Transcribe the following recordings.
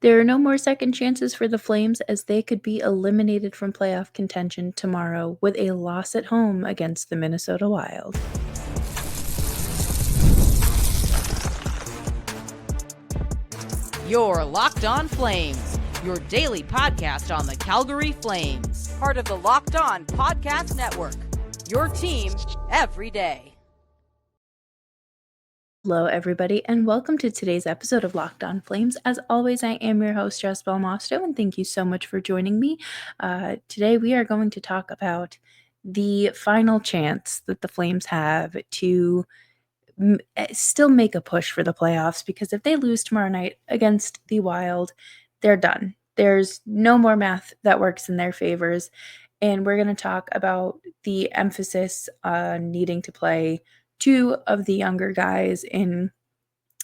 There are no more second chances for the Flames as they could be eliminated from playoff contention tomorrow with a loss at home against the Minnesota Wild. You're Locked On Flames, your daily podcast on the Calgary Flames. Part of the Locked On Podcast Network, your team every day. Hello, everybody, and welcome to today's episode of Locked On Flames. As always, I am your host, Jess Belmosto, and thank you so much for joining me. Today, we are going to talk about the final chance that the Flames have to still make a push for the playoffs, because if they lose tomorrow night against the Wild, they're done. There's no more math that works in their favors, and we're going to talk about the emphasis on needing to play two of the younger guys in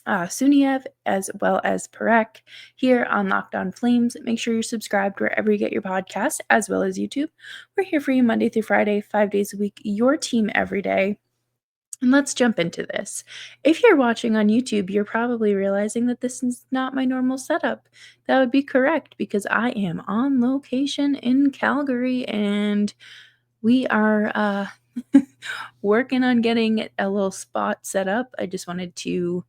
Suniev as well as Parekh here on Locked On Flames. Make sure you're subscribed wherever you get your podcasts, as well as YouTube. We're here for you Monday through Friday, 5 days a week, your team every day. And let's jump into this. If you're watching on YouTube, you're probably realizing that this is not my normal setup. That would be correct, because I am on location in Calgary and we are working on getting a little spot set up. I just wanted to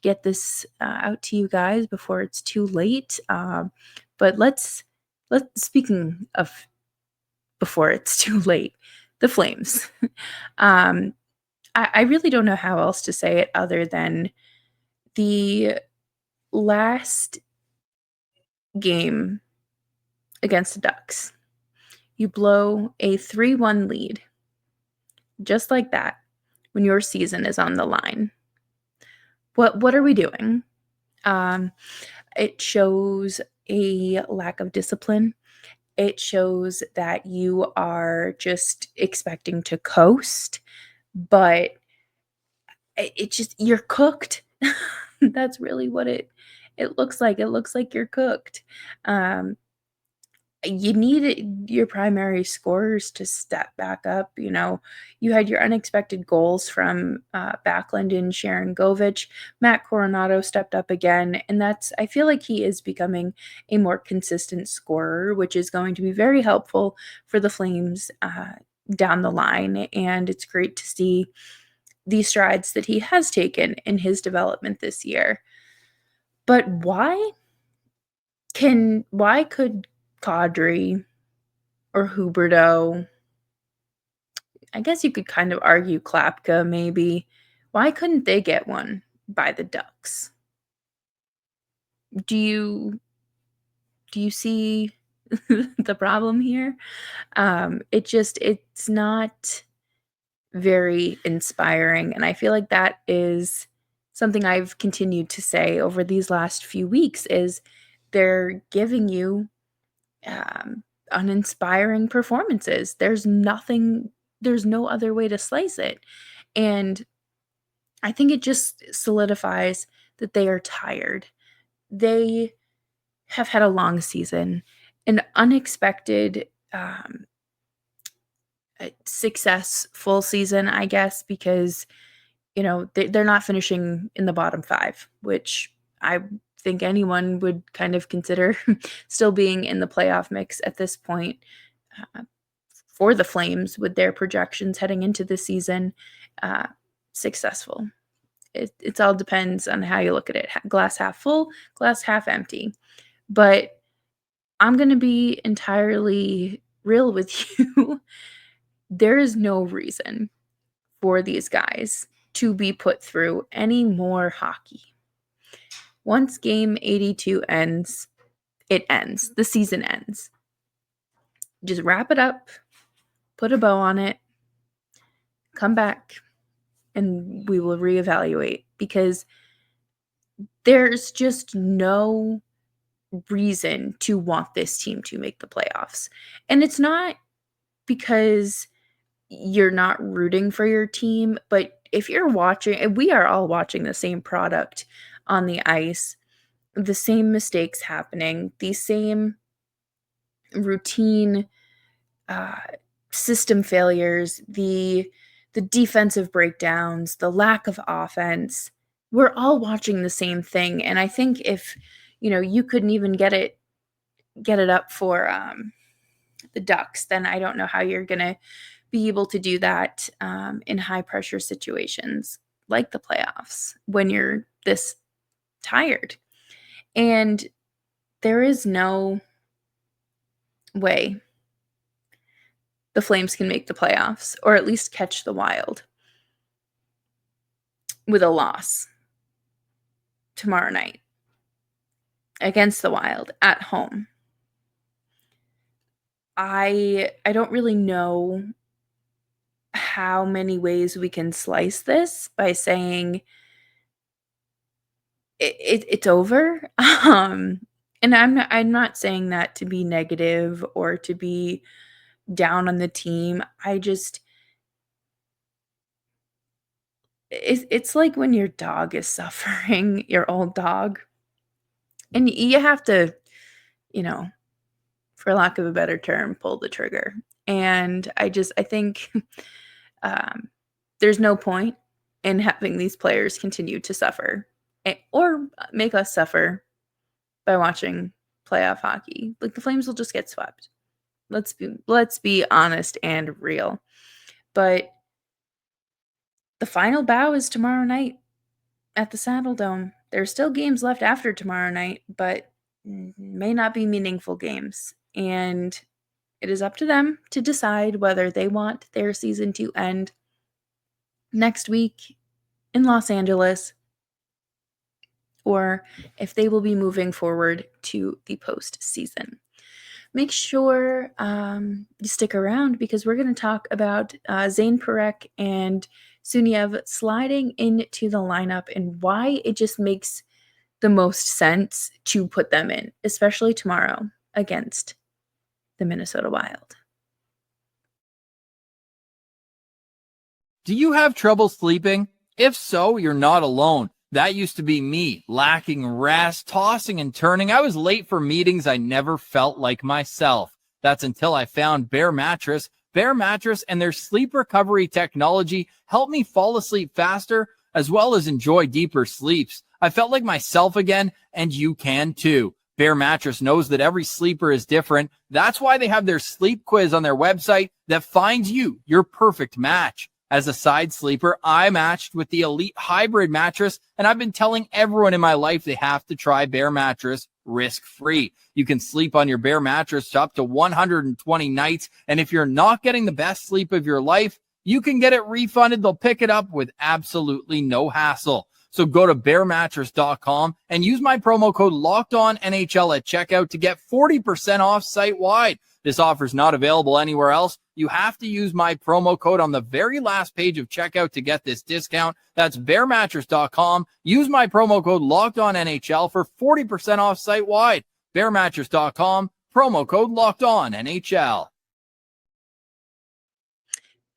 get this out to you guys before it's too late. But let's speaking of before it's too late, the Flames. I really don't know how else to say it other than the last game against the Ducks. You blow a 3-1 lead, just like that, when your season is on the line. What are we doing? It shows a lack of discipline. It shows that you are just expecting to coast, but it just, you're cooked. That's really what it looks like. It looks like you're cooked. You need your primary scorers to step back up. You know, you had your unexpected goals from Backlund and Sharon Govich. Matt Coronado stepped up again, and I feel like he is becoming a more consistent scorer, which is going to be very helpful for the Flames down the line. And it's great to see the strides that he has taken in his development this year. But why could Kadri or Huberdeau, I guess you could kind of argue Klapka maybe, why couldn't they get one by the Ducks? Do you see the problem here? It's not very inspiring, and I feel like that is something I've continued to say over these last few weeks, is they're giving you uninspiring performances. There's no other way to slice it. And I think it just solidifies that they are tired. They have had a long season, an unexpected successful season, I guess, because, you know, they're not finishing in the bottom 5, which I think anyone would kind of consider still being in the playoff mix at this point for the Flames, with their projections heading into the season, successful. It all depends on how you look at it. Glass half full, glass half empty. But I'm going to be entirely real with you. There is no reason for these guys to be put through any more hockey. Once game 82 ends, it ends. The season ends. Just wrap it up, put a bow on it, come back, and we will reevaluate, because there's just no reason to want this team to make the playoffs. And it's not because you're not rooting for your team, but if you're watching, and we are all watching the same product on the ice, the same mistakes happening, the same routine system failures, the defensive breakdowns, the lack of offense, we're all watching the same thing. And I think if you couldn't even get it up for the Ducks, then I don't know how you're going to be able to do that in high pressure situations like the playoffs when you're this tired. And there is no way the Flames can make the playoffs, or at least catch the Wild, with a loss tomorrow night against the Wild at home. I don't really know how many ways we can slice this by saying it's over. And I'm not saying that to be negative or to be down on the team. It's like when your dog is suffering, your old dog, and you have to, for lack of a better term, pull the trigger. And I think there's no point in having these players continue to suffer or make us suffer by watching playoff hockey. Like, the Flames will just get swept. Let's be honest and real. But the final bow is tomorrow night at the Saddle Dome. There's still games left after tomorrow night, but may not be meaningful games. And it is up to them to decide whether they want their season to end next week in Los Angeles, or if they will be moving forward to the postseason. Make sure you stick around, because we're going to talk about Zayne, Parekh, and Suniev sliding into the lineup and why it just makes the most sense to put them in, especially tomorrow against the Minnesota Wild. Do you have trouble sleeping? If so, you're not alone. That used to be me, lacking rest, tossing and turning. I was late for meetings. I never felt like myself. That's until I found Bare Mattress. Bare Mattress and their sleep recovery technology helped me fall asleep faster, as well as enjoy deeper sleeps. I felt like myself again, and you can too. Bare Mattress knows that every sleeper is different. That's why they have their sleep quiz on their website that finds you your perfect match. As a side sleeper, I matched with the Elite Hybrid mattress, and I've been telling everyone in my life they have to try Bare Mattress risk-free. You can sleep on your Bare Mattress up to 120 nights, and if you're not getting the best sleep of your life, you can get it refunded. They'll pick it up with absolutely no hassle. So go to baremattress.com and use my promo code LOCKEDONNHL at checkout to get 40% off site-wide. This offer is not available anywhere else. You have to use my promo code on the very last page of checkout to get this discount. That's baremattress.com. Use my promo code LOCKEDONNHL for 40% off site-wide. Baremattress.com, promo code LOCKEDONNHL.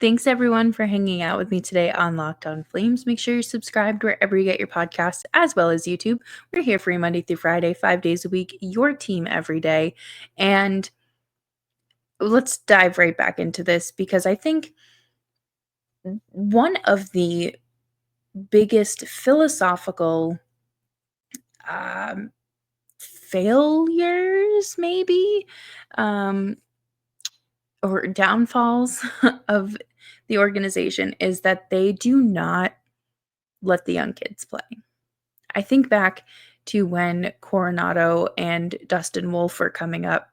Thanks, everyone, for hanging out with me today on Locked On Flames. Make sure you're subscribed wherever you get your podcasts, as well as YouTube. We're here free Monday through Friday, 5 days a week, your team every day. And let's dive right back into this, because I think one of the biggest philosophical failures, maybe, or downfalls of the organization is that they do not let the young kids play. I think back to when Coronado and Dustin Wolf were coming up,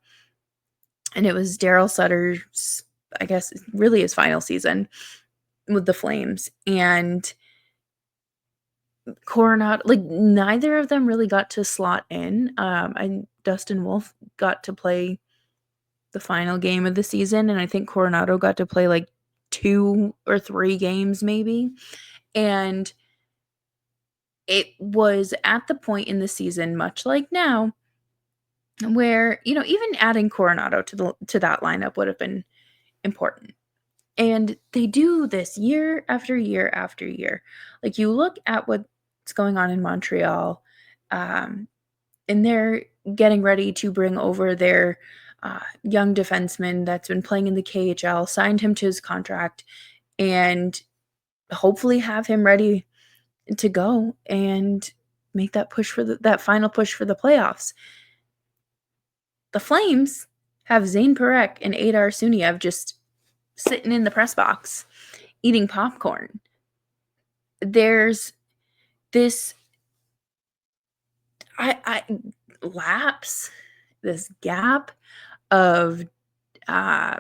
and it was Daryl Sutter's, I guess, really his final season with the Flames. And Coronado, like, neither of them really got to slot in. And Dustin Wolf got to play the final game of the season, and I think Coronado got to play like 2 or 3 games maybe. And it was at the point in the season, much like now, where, even adding Coronado to that lineup would have been important. And they do this year after year after year. Like, you look at what's going on in Montreal, and they're getting ready to bring over their young defenseman that's been playing in the KHL, signed him to his contract, and hopefully have him ready to go. And make that push for that final push for the playoffs. The Flames have Zayne Parekh and Aydar Suniev just sitting in the press box eating popcorn. There's this lapse, this gap of I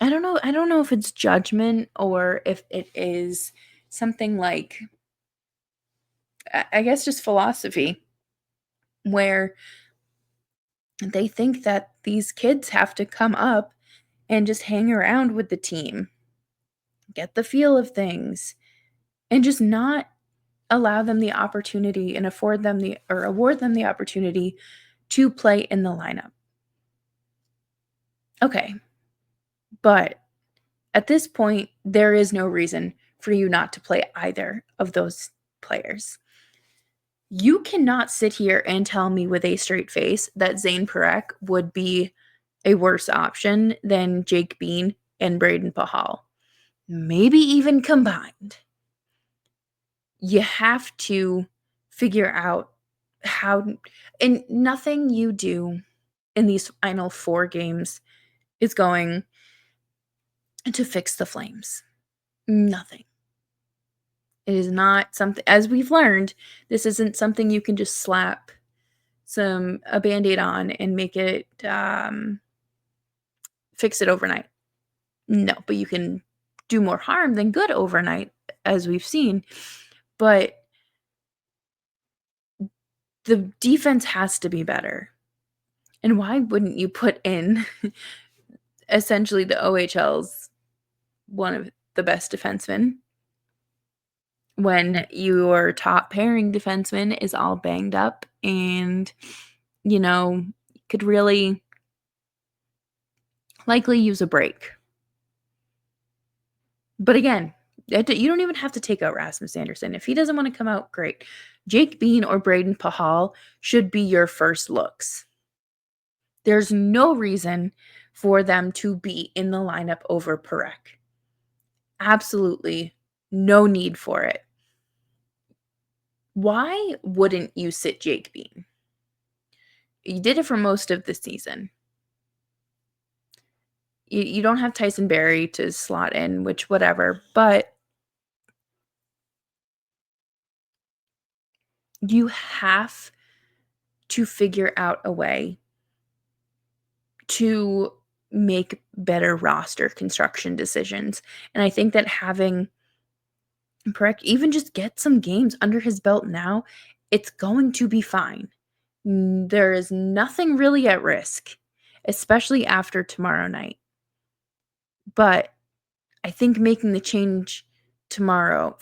don't know if it's judgment or if it is something like I guess just philosophy where they think that these kids have to come up and just hang around with the team, get the feel of things, and just not allow them the opportunity and award them the opportunity to play in the lineup. Okay. But at this point, there is no reason for you not to play either of those players. You cannot sit here and tell me with a straight face that Zayne Parekh would be a worse option than Jake Bean and Braden Pahal. Maybe even combined. You have to figure out how, and nothing you do in these final 4 games is going to fix the Flames. Nothing. It is not something, as we've learned, this isn't something you can just slap a Band-Aid on and make it, fix it overnight. No, but you can do more harm than good overnight, as we've seen. But the defense has to be better. And why wouldn't you put in essentially the OHL's one of the best defensemen when your top pairing defenseman is all banged up and, could really likely use a break? But again, you don't even have to take out Rasmus Anderson. If he doesn't want to come out, great. Jake Bean or Braden Pahal should be your first looks. There's no reason for them to be in the lineup over Parekh. Absolutely no need for it. Why wouldn't you sit Jake Bean? You did it for most of the season. You don't have Tyson Barrie to slot in, which whatever, but you have to figure out a way to make better roster construction decisions. And I think that having Parekh even just get some games under his belt now, it's going to be fine. There is nothing really at risk, especially after tomorrow night. But I think making the change tomorrow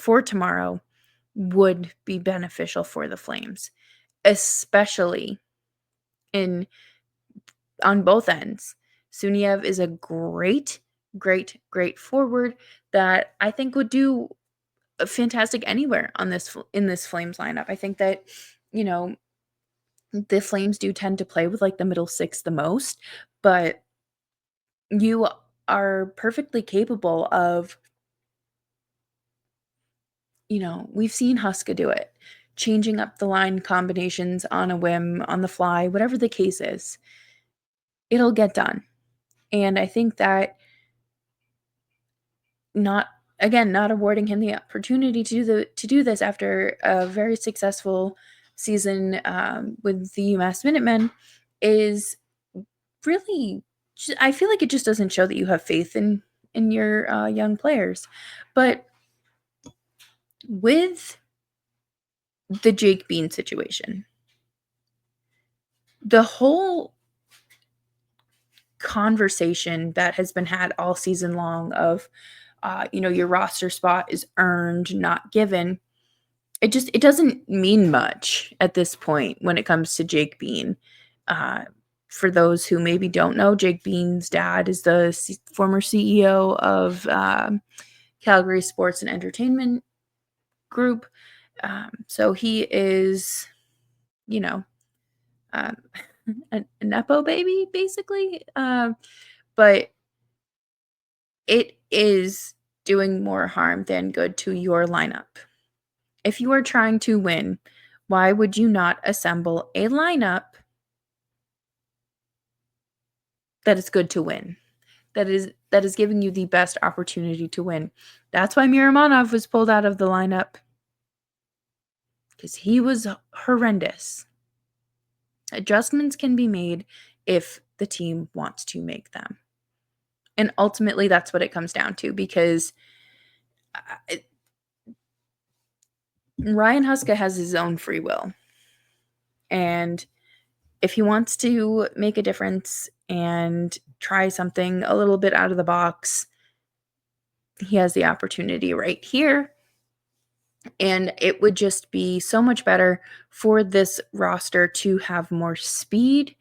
would be beneficial for the Flames, especially on both ends. Suniev is a great forward that I think would do fantastic anywhere in this Flames lineup. I think that, the Flames do tend to play with like the middle six the most, but you are perfectly capable of, we've seen Huska do it, changing up the line combinations on a whim, on the fly, whatever the case is. It'll get done. And I think that not awarding him the opportunity to do this after a very successful season with the UMass Minutemen is really, I feel like it just doesn't show that you have faith in your young players. But with the Jake Bean situation, the whole conversation that has been had all season long of your roster spot is earned, not given. It doesn't mean much at this point when it comes to Jake Bean. For those who maybe don't know, Jake Bean's dad is the former CEO of Calgary Sports and Entertainment Group. So he is, a Nepo baby, basically. But it is doing more harm than good to your lineup. If you are trying to win Why would you not assemble a lineup that is good to win? That is giving you the best opportunity to win. That's why Miramonov was pulled out of the lineup, because he was horrendous. Adjustments can be made if the team wants to make them. And ultimately, that's what it comes down to, because Ryan Huska has his own free will. And if he wants to make a difference and try something a little bit out of the box, he has the opportunity right here. And it would just be so much better for this roster to have more speed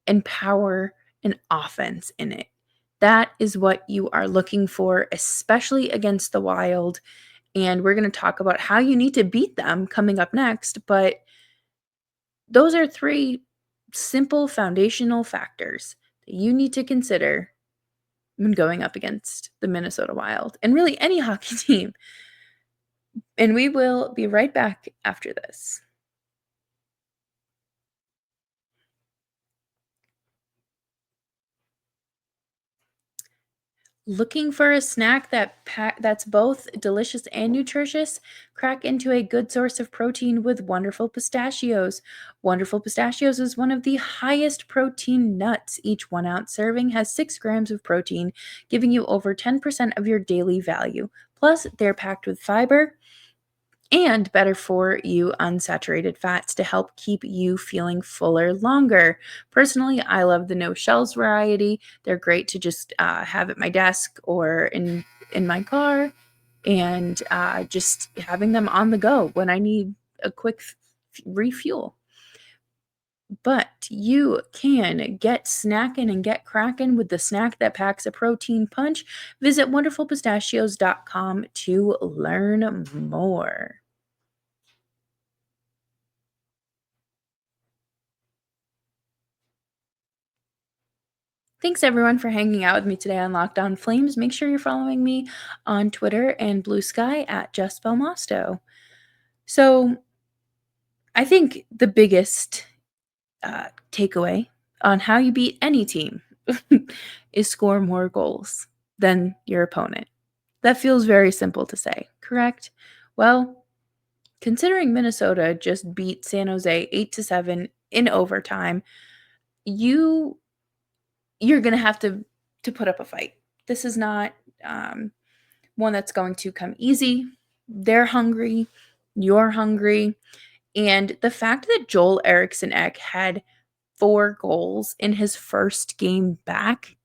and power and offense in it. That is what you are looking for, especially against the Wild. And we're going to talk about how you need to beat them coming up next. But those are three simple foundational factors that you need to consider when going up against the Minnesota Wild and really any hockey team. And we will be right back after this. Looking for a snack that's both delicious and nutritious? Crack into a good source of protein with Wonderful Pistachios. Wonderful Pistachios is one of the highest protein nuts. Each 1 ounce serving has 6 grams of protein, giving you over 10% of your daily value. Plus, they're packed with fiber and better for you unsaturated fats to help keep you feeling fuller longer. Personally, I love the no shells variety. They're great to just have at my desk or in my car, and just having them on the go when I need a quick refuel. But you can get snacking and get cracking with the snack that packs a protein punch. Visit wonderfulpistachios.com to learn more. Thanks everyone for hanging out with me today on Locked On Flames. Make sure you're following me on Twitter and Blue Sky at Just Belmosto. So I think the biggest takeaway on how you beat any team is score more goals than your opponent. That feels very simple to say, correct? Well, considering Minnesota just beat San Jose 8-7 in overtime, you're going to have to put up a fight. This is not one that's going to come easy. They're hungry. You're hungry. And the fact that Joel Eriksson Ek had 4 goals in his first game back,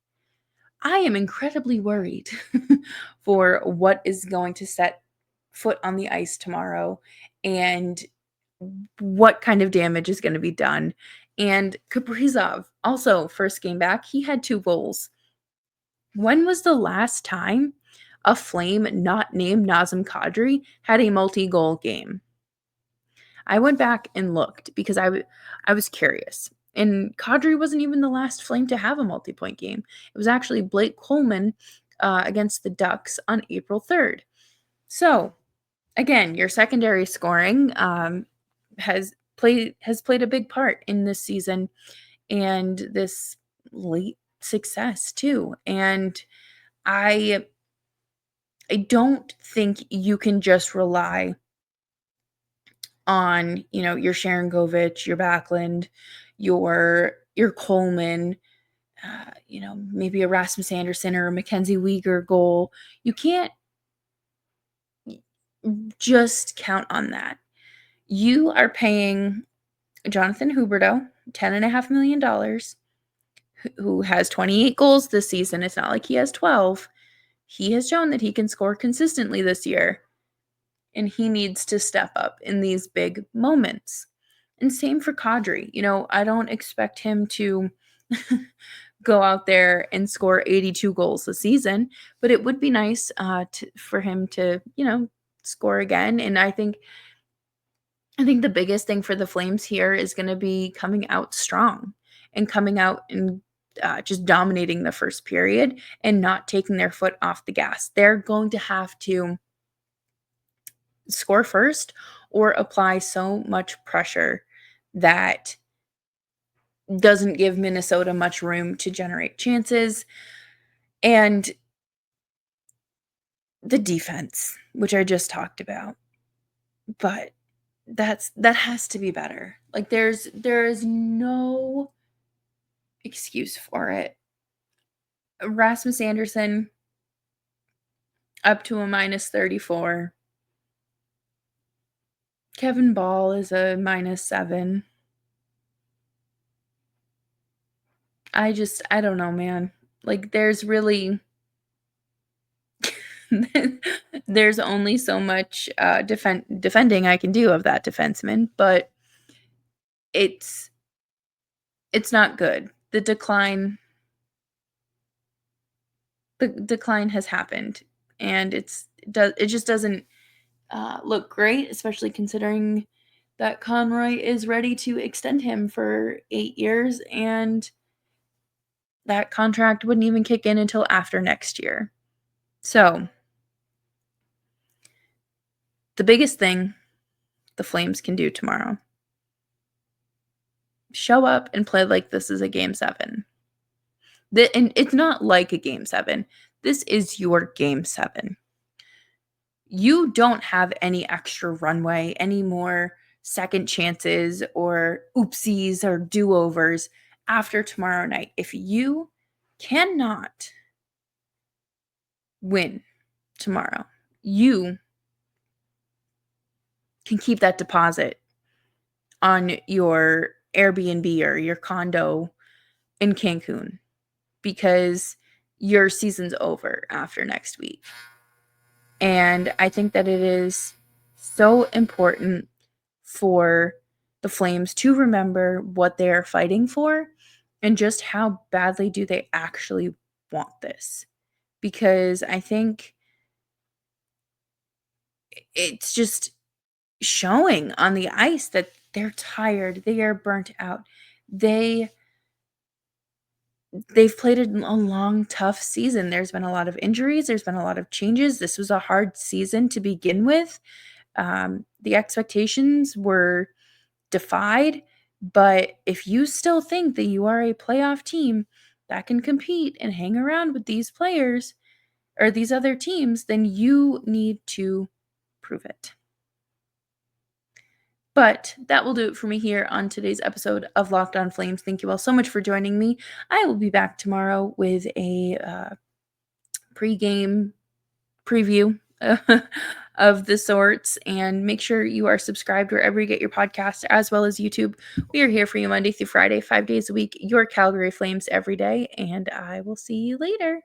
I am incredibly worried for what is going to set foot on the ice tomorrow and what kind of damage is going to be done. And Kaprizov, also first game back, he had 2 goals. When was the last time a Flame not named Nazem Kadri had a multi-goal game? I went back and looked because I was curious. And Kadri wasn't even the last Flame to have a multi-point game. It was actually Blake Coleman against the Ducks on April 3rd. So, again, your secondary scoring has played a big part in this season and this late success too. And I don't think you can just rely on, your Sharangovich, your Backlund, your Coleman, maybe a Rasmus Anderson or a Mackenzie Weegar goal. You can't just count on that. You are paying Jonathan Huberdeau $10.5 million, who has 28 goals this season. It's not like he has 12. He has shown that he can score consistently this year, and he needs to step up in these big moments. And same for Kadri. I don't expect him to go out there and score 82 goals a season, but it would be nice for him to, score again. And I think the biggest thing for the Flames here is going to be coming out strong and coming out and just dominating the first period and not taking their foot off the gas. They're going to have to score first, or apply so much pressure that doesn't give Minnesota much room to generate chances. And the defense, which I just talked about. But that has to be better. Like there is no excuse for it. Rasmus Anderson up to a -34. Kevin Ball is a -7. I don't know, man. Like there's really there's only so much defending I can do of that defenseman, but it's not good. The decline has happened, and it just doesn't look great, especially considering that Conroy is ready to extend him for 8 years, and that contract wouldn't even kick in until after next year. So, the biggest thing the Flames can do tomorrow, show up and play like this is a Game 7. And it's not like a Game 7. This is your Game 7. You don't have any extra runway, any more second chances or oopsies or do-overs after tomorrow night. If you cannot win tomorrow, you can keep that deposit on your Airbnb or your condo in Cancun, because your season's over after next week. And I think that it is so important for the Flames to remember what they are fighting for and just how badly do they actually want this. Because I think it's just showing on the ice that they're tired, they are burnt out. They've played a long, tough season. There's been a lot of injuries. There's been a lot of changes. This was a hard season to begin with. The expectations were defied, but if you still think that you are a playoff team that can compete and hang around with these players or these other teams, then you need to prove it. But that will do it for me here on today's episode of Locked On Flames. Thank you all so much for joining me. I will be back tomorrow with a pre-game preview of the sorts, and make sure you are subscribed wherever you get your podcast, as well as YouTube. We are here for you Monday through Friday, 5 days a week, your Calgary Flames every day, and I will see you later.